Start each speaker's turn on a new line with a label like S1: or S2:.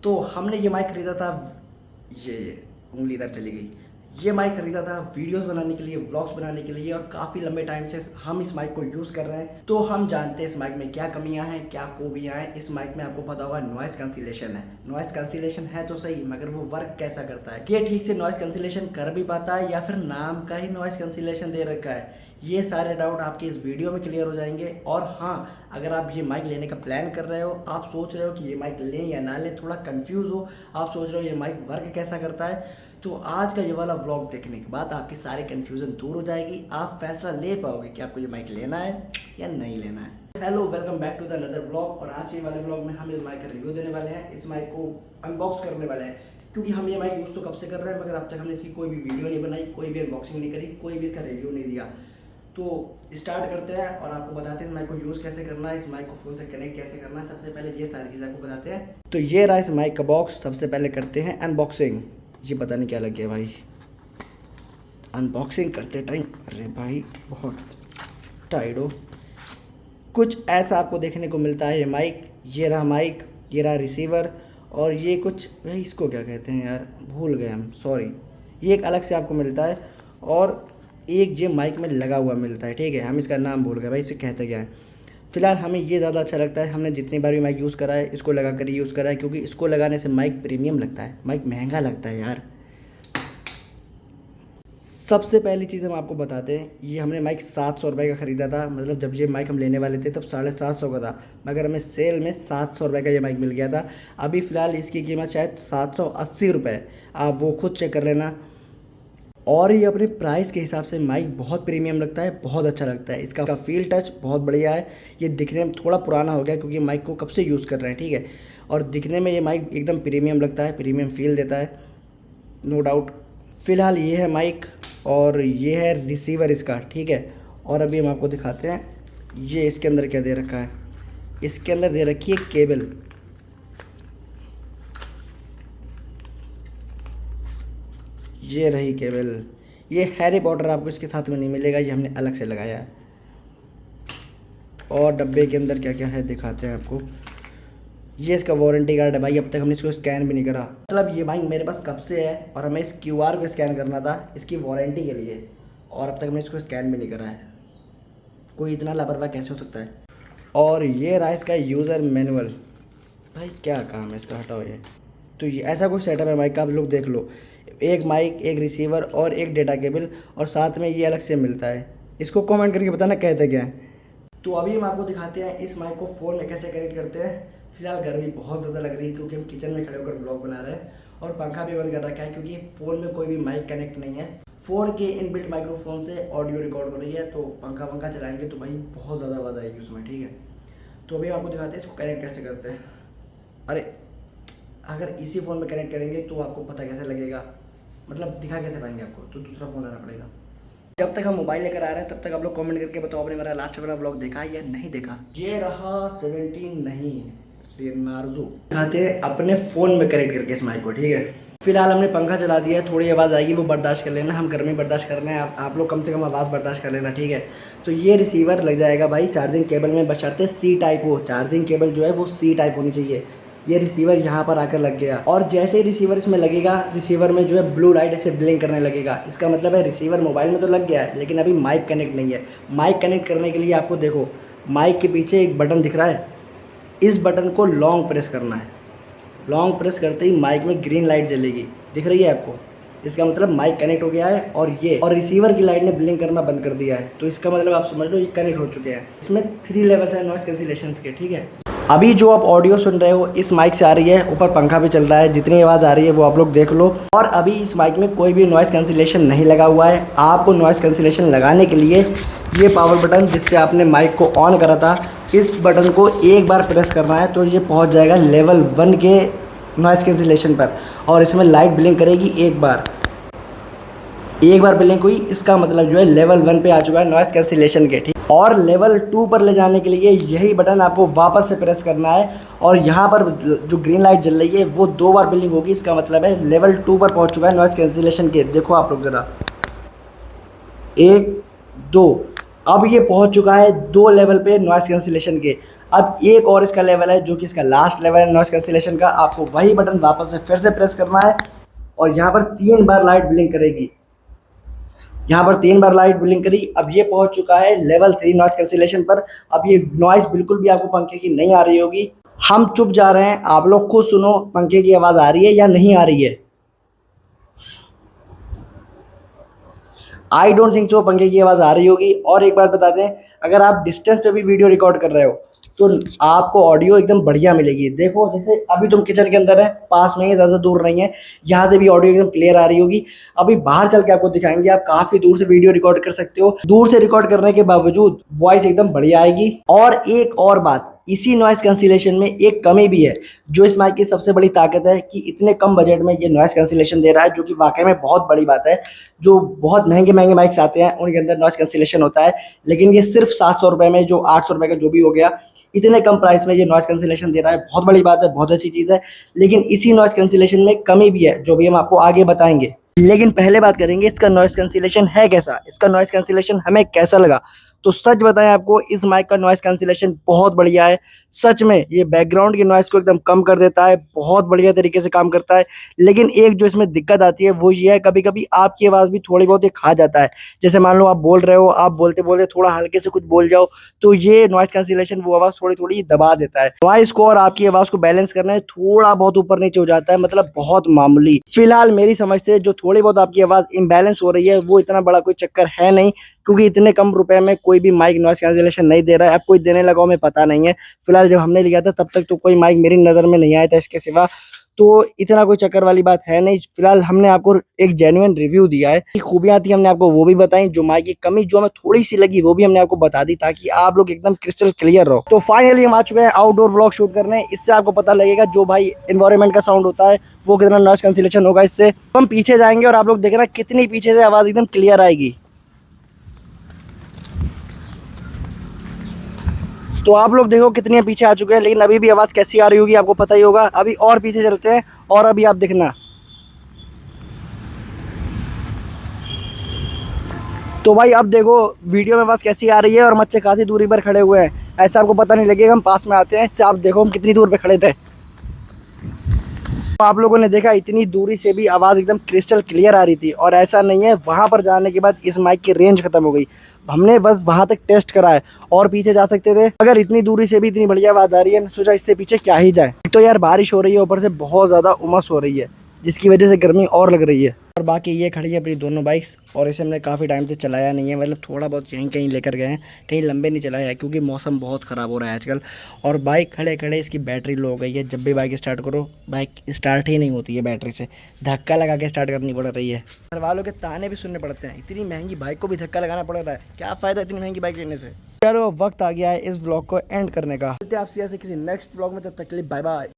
S1: तो हमने ये माइक खरीदा था, ये उंगली इधर चली गई। ये माइक खरीदा था वीडियोस बनाने के लिए, व्लॉग्स बनाने के लिए, और काफ़ी लंबे टाइम से हम इस माइक को यूज़ कर रहे हैं। तो हम जानते हैं इस माइक में क्या कमियां हैं, क्या खूबियां हैं। इस माइक में आपको पता होगा नॉइस कैंसिलेशन है। नॉइस कैंसिलेशन है तो सही, मगर वो वर्क कैसा करता है, ये ठीक से नॉइस कैंसिलेशन कर भी पाता है या फिर नाम का ही नॉइस कैंसिलेशन दे रखा है, ये सारे डाउट आपके इस वीडियो में क्लियर हो जाएंगे। और हाँ, अगर आप ये माइक लेने का प्लान कर रहे हो, आप सोच रहे हो कि ये माइक लें या ना लें, थोड़ा कंफ्यूज हो, आप सोच रहे हो ये माइक वर्क कैसा करता है, तो आज का ये वाला व्लॉग देखने के बाद आपकी सारी कन्फ्यूज़न दूर हो जाएगी। आप फैसला ले पाओगे कि आपको ये माइक लेना है या नहीं लेना है। Hello, welcome back to the another vlog. और आज के वाले व्लॉग में हम इस माइक का रिव्यू देने वाले हैं, इस माइक को अनबॉक्स करने वाले हैं। क्योंकि हम ये माइक यूज़ तो कब से कर रहे हैं, मगर अब तक हमने इसकी कोई भी वीडियो नहीं बनाई, कोई भी अनबॉक्सिंग नहीं करी, कोई भी इसका रिव्यू नहीं दिया। तो स्टार्ट करते हैं और आपको बताते हैं इस माइक को यूज़ कैसे करना है, इस माइक को फ़ोन से कनेक्ट कैसे करना है। सबसे पहले ये सारी चीज़ आपको बताते हैं। तो ये रहा इस माइक का बॉक्स। सबसे पहले करते हैं अनबॉक्सिंग। ये पता नहीं क्या लग गया भाई, अनबॉक्सिंग करते टाइम, अरे भाई बहुत टाइट हो। कुछ ऐसा आपको देखने को मिलता है। ये माइक, ये रहा माइक, ये रहा रिसीवर, और ये कुछ भाई इसको क्या कहते हैं यार, भूल गए हम, सॉरी। ये एक अलग से आपको मिलता है, और एक ये माइक में लगा हुआ मिलता है, ठीक है। हम इसका नाम भूल गए भाई, इसे कहते क्या है। फ़िलहाल हमें ये ज़्यादा अच्छा लगता है। हमने जितनी बार भी माइक यूज़ करा है, इसको लगा कर यूज़ करा है, क्योंकि इसको लगाने से माइक प्रीमियम लगता है, माइक महंगा लगता है यार। सबसे पहली चीज़ हम आपको बताते हैं, ये हमने माइक 700 रुपये का ख़रीदा था। मतलब जब ये माइक हम लेने वाले थे तब 750 का था, मगर हमें सेल में 700 रुपये का ये माइक मिल गया था। अभी फ़िलहाल इसकी कीमत शायद 780 रुपये, आप वो खुद चेक कर लेना। और ये अपने प्राइस के हिसाब से माइक बहुत प्रीमियम लगता है, बहुत अच्छा लगता है। इसका फील टच बहुत बढ़िया है। ये दिखने में थोड़ा पुराना हो गया क्योंकि माइक को कब से यूज़ कर रहे हैं, ठीक है। और दिखने में ये माइक एकदम प्रीमियम लगता है, प्रीमियम फील देता है, नो डाउट। फ़िलहाल ये है माइक और ये है रिसीवर इसका, ठीक है। और अभी हम आपको दिखाते हैं ये इसके अंदर क्या दे रखा है। इसके अंदर दे रखी है केबल, ये रही केबल। ये हैरी पॉटर आपको इसके साथ में नहीं मिलेगा, ये हमने अलग से लगाया है। और डब्बे के अंदर क्या क्या है दिखाते हैं आपको। ये इसका वारंटी कार्ड है भाई, अब तक हमने इसको स्कैन भी नहीं करा। मतलब ये बाइक मेरे पास कब से है और हमें इस QR को स्कैन करना था इसकी वारंटी के लिए, और अब तक हमने इसको स्कैन भी नहीं करा है। कोई इतना लापरवाह कैसे हो सकता है। और ये रहा इसका यूज़र मैनुअल। भाई क्या काम है इसका, हटाओ ये। तो ये ऐसा कुछ सेटअप है माइक का, आप लोग देख लो। एक माइक, एक रिसीवर और एक डेटा केबल, और साथ में ये अलग से मिलता है। इसको कमेंट करके बताना कहते क्या है। तो अभी हम आपको दिखाते हैं इस माइक को फ़ोन में कैसे कनेक्ट करते हैं। फिलहाल गर्मी बहुत ज़्यादा लग रही है क्योंकि हम किचन में खड़े होकर ब्लॉग बना रहे हैं, और पंखा भी बंद कर रखा है क्योंकि फ़ोन में कोई भी माइक कनेक्ट नहीं है। फ़ोन के इनबिल्ट माइक्रोफोन से ऑडियो रिकॉर्ड हो रही है, तो पंखा चलाएंगे तो भाई बहुत ज़्यादा आवाज़ आएगी उसमें, ठीक है। तो अभी हम आपको दिखाते हैं इसको कनेक्ट कैसे करते हैं। अरे अगर इसी फ़ोन में कनेक्ट करेंगे तो आपको पता कैसे लगेगा, मतलब दिखा कैसे पाएंगे आपको, तो दूसरा फ़ोन आना पड़ेगा। जब तक हम मोबाइल लेकर आ रहे हैं तब तक आप लोग कमेंट करके बताओ आपने मेरा लास्ट वाला व्लॉग देखा या नहीं देखा। ये रहा 17 नहीं नार्जो, दिखाते हैं अपने फ़ोन में कनेक्ट करके इस माइक को, ठीक है। फिलहाल हमने पंखा चला दिया है, थोड़ी आवाज़ आएगी वो बर्दाश्त कर लेना, हम गर्मी बर्दाश्त कर रहे हैं, आप लोग कम से कम आवाज़ बर्दाश्त कर लेना, ठीक है। तो ये रिसीवर लग जाएगा भाई चार्जिंग केबल में, बशर्ते C टाइप हो। चार्जिंग केबल जो है वो C टाइप होनी चाहिए। ये रिसीवर यहाँ पर आकर लग गया, और जैसे ही रिसीवर इसमें लगेगा, रिसीवर में जो है ब्लू लाइट ऐसे ब्लिंक करने लगेगा। इसका मतलब है रिसीवर मोबाइल में तो लग गया है, लेकिन अभी माइक कनेक्ट नहीं है। माइक कनेक्ट करने के लिए आपको देखो, माइक के पीछे एक बटन दिख रहा है, इस बटन को लॉन्ग प्रेस करना है। लॉन्ग प्रेस करते ही माइक में ग्रीन लाइट जलेगी, दिख रही है आपको। इसका मतलब माइक कनेक्ट हो गया है, और रिसीवर की लाइट ने ब्लिंक करना बंद कर दिया है। तो इसका मतलब आप समझ लो ये कनेक्ट हो चुके हैं। इसमें 3 लेवल्स हैं नॉइस कैंसिलेशन के, ठीक है। अभी जो आप ऑडियो सुन रहे हो इस माइक से आ रही है, ऊपर पंखा भी चल रहा है, जितनी आवाज़ आ रही है वो आप लोग देख लो। और अभी इस माइक में कोई भी नॉइस कैंसिलेशन नहीं लगा हुआ है। आपको नॉइस कैंसिलेशन लगाने के लिए ये पावर बटन जिससे आपने माइक को ऑन करा था, इस बटन को एक बार प्रेस करना है तो ये पहुंच जाएगा लेवल 1 के नॉइस कैंसिलेशन पर, और इसमें लाइट ब्लिंक करेगी एक बार ब्लिंक हुई, इसका मतलब जो है लेवल 1 पे आ चुका है नॉइस कैंसिलेशन के, ठीक। और लेवल 2 पर ले जाने के लिए यही बटन आपको वापस से प्रेस करना है, और यहाँ पर जो ग्रीन लाइट जल रही है वो 2 बार ब्लिंक होगी। इसका मतलब है लेवल 2 पर पहुँच चुका है नॉइस कैंसिलेशन के। देखो आप लोग ज़रा, 1 2, अब ये पहुंच चुका है 2 लेवल पे नॉइस कैंसिलेशन के। अब एक और इसका लेवल है जो कि इसका लास्ट लेवल है नॉइस कैंसिलेशन का। आपको वही बटन वापस से फिर से प्रेस करना है और यहाँ पर 3 बार लाइट ब्लिंक करेगी। यहाँ पर 3 बार लाइट ब्लिंक करी। अब ये पहुंच चुका है लेवल 3 नॉइस कैंसिलेशन पर। अब ये नॉइस बिल्कुल भी आपको पंखे की नहीं आ रही होगी। हम चुप जा रहे हैं, आप लोग खुद सुनो पंखे की आवाज़ आ रही है या नहीं आ रही है। आई डोंट थिंक सो पंखे की आवाज़ आ रही होगी। और एक बात बता दें, अगर आप डिस्टेंस पे भी वीडियो रिकॉर्ड कर रहे हो तो आपको ऑडियो एकदम बढ़िया मिलेगी। देखो जैसे अभी तुम किचन के अंदर है, पास में ही, ज़्यादा दूर नहीं है, यहाँ से भी ऑडियो एकदम क्लियर आ रही होगी। अभी बाहर चल के आपको दिखाएंगे, आप काफ़ी दूर से वीडियो रिकॉर्ड कर सकते हो। दूर से रिकॉर्ड करने के बावजूद वॉइस एकदम बढ़िया आएगी। और एक और बात, इसी नॉइस कैंसिलेशन में एक कमी भी है जो इस माइक की सबसे बड़ी ताकत है कि इतने कम बजट में ये नॉइस कैंसिलेशन दे रहा है, जो कि वाकई में बहुत बड़ी बात है। जो बहुत महंगे महंगे माइक्स आते हैं उनके अंदर नॉइस कैंसिलेशन होता है, लेकिन ये सिर्फ 700 रुपये में, जो 800 रुपये का जो भी हो गया, इतने कम प्राइस में ये नॉइस कैंसिलेशन दे रहा है। बहुत बड़ी बात है, बहुत अच्छी चीज़ है। लेकिन इसी नॉइस कैंसिलेशन में कमी भी है जो भी हम आपको आगे बताएंगे। लेकिन पहले बात करेंगे इसका नॉइस कैंसिलेशन है कैसा, इसका नॉइस कैंसिलेशन हमें कैसा लगा। तो सच बताएं आपको, इस माइक का नॉइस कैंसिलेशन बहुत बढ़िया है। सच में ये बैकग्राउंड की नॉइस को एकदम कम कर देता है, बहुत बढ़िया तरीके से काम करता है। लेकिन एक जो इसमें दिक्कत आती है वो ये है, कभी कभी आपकी आवाज़ भी थोड़ी बहुत ही खा जाता है। जैसे मान लो आप बोल रहे हो, आप बोलते बोलते थोड़ा हल्के से कुछ बोल जाओ तो ये नॉइस कैंसिलेशन वो आवाज़ थोड़ी थोड़ी दबा देता है। नॉइस को और आपकी आवाज़ को बैलेंस करना है, थोड़ा बहुत ऊपर नीचे हो जाता है, मतलब बहुत मामूली। फिलहाल मेरी समझ से जो थोड़ी बहुत आपकी आवाज़ इम्बैलेंस हो रही है वो इतना बड़ा कोई चक्कर है नहीं, क्योंकि इतने कम रुपए में कोई भी माइक नॉइस कैंसिलेशन नहीं दे रहा है। अब कोई देने लगा हो हमें पता नहीं है। फिलहाल जब हमने लिया था तब तक तो कोई माइक मेरी नज़र में नहीं आया था इसके सिवा, तो इतना कोई चक्कर वाली बात है नहीं। फिलहाल हमने आपको एक जेन्युइन रिव्यू दिया है। खूबियां थी हमने आपको वो भी बताई, जो माइक की कमी जो हमें थोड़ी सी लगी वो भी हमने आपको बता दी, ताकि आप लोग एकदम क्रिस्टल क्लियर रहो। तो फाइनली हम आ चुके हैं आउटडोर व्लॉग शूट करने। इससे आपको पता लगेगा जो भाई एनवायरनमेंट का साउंड होता है वो कितना नॉइस कैंसिलेशन होगा इससे। हम पीछे जाएंगे और आप लोग देखना कितनी पीछे से आवाज़ एकदम क्लियर आएगी। तो आप लोग देखो कितने पीछे आ चुके हैं, लेकिन अभी भी आवाज़ कैसी आ रही होगी आपको पता ही होगा। अभी और पीछे चलते हैं और अभी आप देखना। तो भाई अब देखो वीडियो में आवाज़ कैसी आ रही है और हम अच्छे खासी दूरी पर खड़े हुए हैं, ऐसा आपको पता नहीं लगेगा। हम पास में आते हैं, इससे आप देखो हम कितनी दूर पे खड़े थे। तो आप लोगों ने देखा इतनी दूरी से भी आवाज़ एकदम क्रिस्टल क्लियर आ रही थी। और ऐसा नहीं है, वहाँ पर जाने के बाद इस माइक की रेंज ख़त्म हो गई। हमने बस वहाँ तक टेस्ट करा है, और पीछे जा सकते थे। अगर इतनी दूरी से भी इतनी बढ़िया आवाज़ आ रही है, मैं सोचा इससे पीछे क्या ही जाए। तो यार बारिश हो रही है, ऊपर से बहुत ज़्यादा उमस हो रही है, जिसकी वजह से गर्मी और लग रही है। और बाकी ये खड़ी है अपनी दोनों बाइक्स, और इसे हमने काफ़ी टाइम से चलाया नहीं है, मतलब थोड़ा बहुत यहीं कहीं लेकर गए हैं, कहीं लंबे नहीं चलाया है क्योंकि मौसम बहुत ख़राब हो रहा है आजकल। और बाइक खड़े खड़े इसकी बैटरी लो हो गई है। जब भी बाइक स्टार्ट करो बाइक स्टार्ट ही नहीं होती है, बैटरी से धक्का लगा के स्टार्ट करनी पड़ रही है। घर वालों के ताने भी सुनने पड़ते हैं, इतनी महंगी बाइक को भी धक्का लगाना पड़ रहा है, क्या फ़ायदा इतनी महंगी बाइक लेने से। चलो वक्त आ गया है इस व्लॉग को एंड करने का। आपसे किसी नेक्स्ट व्लॉग में, तब तक के लिए बाय बाय।